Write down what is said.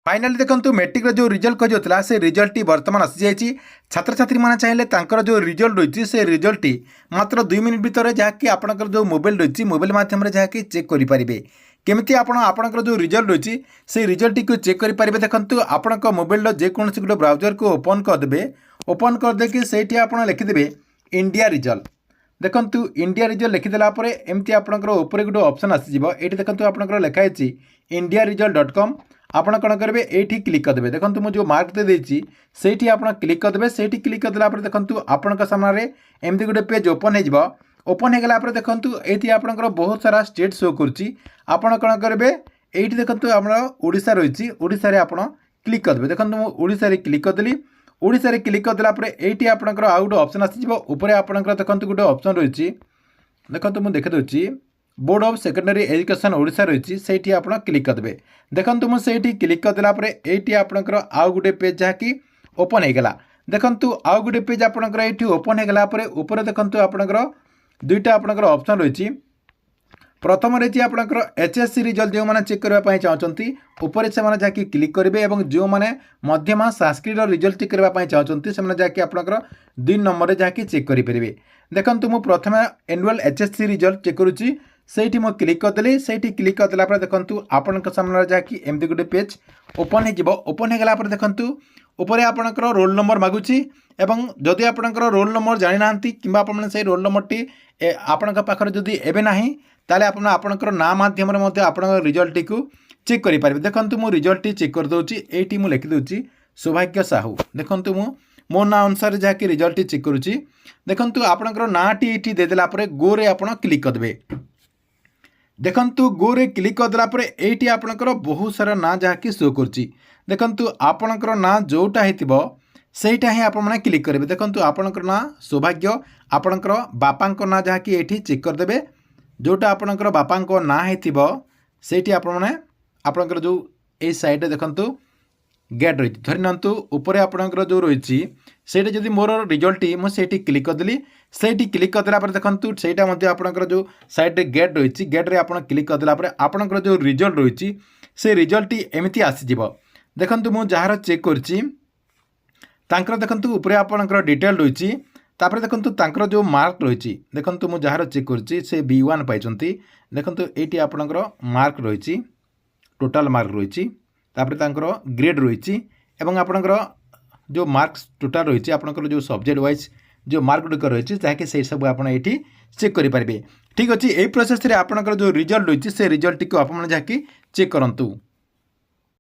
Finally देखो matric जो result खोजुला से रिजल्ट टी बर्तमान आसी जाइए। छात्र छात्री मैंने चाहिए तांकर जो रिजल्ट रही से रिजल्ट टी मात्र 2 मिनिट भितर जहाँकि आपंकर जो मोबाइल रही मोबाइल मध्यम जहाँकि चेक करेंगे केमी आपंकर जो रिजल्ट रही से रिजल्ट टी चेक करेंगे। देखो आपण मोबाइल जेकोसी गोटे ब्राउजर को ओपन करदे ओपन करदे से आप लिखिदे इंडिया रिजल्ट। देखो इंडिया रिजल्ट लिखिदेला एमती आपंकर ऊपर गोटे ऑप्शन आसीज ये देखो आपंकर लिखाई इंडिया रिजल्ट.com आप कौन करेंगे ये क्लिक करदे। देखो मुझे जो मार्क दे देती से आप क्लिक करदे से क्लिक करदेला देखो आपण सामने एमती गोटे पेज ओपन हो ओपन हो गला देखो ये आपंकर बहुत सारा स्टेट शो करुच्ची आपण कौन करेंगे ये देखो आम ओडिशा रही ओडिशा आप क्लिक करदे। देखो मुझे ओडिशा क्लिक करदेली ओडिशा क्लिक करदेला ये आपंकर आउ गोटे ऑप्शन आसपर आपंकर देखो गोटे ऑप्शन रही देखो मुझे देखी board of secondary education Odisha रही से आप क्लिक करदे। देखो मुझे क्लिक करदेला ये आपंकर आउ गोटे पेज जहाँकि ओपन हो गला। देखो आउ गोटे पेज आपंकर ये ओपन हो गला ऊपर देखो आपंकर दुईटा आपंकर ऑप्शन रही प्रथम रही आपंकर एचएससी रिजल्ट जो मैंने चेक करने चाहते ऊपर से जहाँकि क्लिक करेंगे और जो मैंने मध्यमा संस्कृत रिजल्ट चेक करने चाहते से जहाँकि आपंकर 2 नंबर जहाँकि चेक करेंगे। देखो मुझे प्रथम एनुअल एचएससी रिजल्ट चेक करुच्ची से क्लिक करदेली से क्लिक करदेला देखो आपण सामने जहाँकि एमती गोटे पेज ओपन हो ओपन हो गला देखो ऊपर आपंकर रोल नंबर मागुची एवं जदि आपंकर रोल नंबर जानी ना कि से रोल नंबर टी आपण पाखे जदि एवं ना ताले आपंकर ना मध्यम आप रिजल्ट टी चेक करेंगे। देखो मुझे रिजल्ट टी चेक करदे ये मुझे लिखिदे सौभाग्य साहू। देखो मो ना अनुसार जहाँकि रिजल्ट टी चेक करुच्ची देखो आपंकर ना टी ये देदेला गो रे आप क्लिक करदे। देखो गो रे क्लिक करदेला ये आपंकर बहुत सारा ना जहाँकि शो करुच्ची देखो आपंकर ना जोटा हो सहीटा ही आप क्लिक करेंगे। देखो आपंकर ना सौभाग्य आपंकर बापा ना जहाँकि ये चेक करदे जोटा आपंकर बापा ना हो सहीटी आपंकर जो ये साइड देखो गेट रही धरी नियंतु ऊपर आपंकर जो रही से जब मोर रिजल्ट मुझे क्लिक करदेली से क्लिक करदेला देखो सहीटा आपंकर जो साइड गेट रही गेट्रे आप क्लिक करदेला आपंकर जो रिजल्ट रही से रिजल्ट एमती आसीज। देखो मुझे जार चेक करची देखो ऊपर आपंकर डिटेल रही देखो जो मार्क रही देखो मुझे जार चेक करची से B1 पाई देखो ये आपंकर मार्क रही टोटाल मार्क रही ग्रेड रही एवं आपंकर जो मार्क्स टोटाल रही आपंकर जो सब्जेक्ट वाइज जो मार्क गुड़िक रही जहाँकि से सब आप चेक करेंगे। ठीक अच्छे यही प्रोसेस आपंकर जो रिजल्ट रही से रिजल्ट को आप जहाँकि चेक करूँ।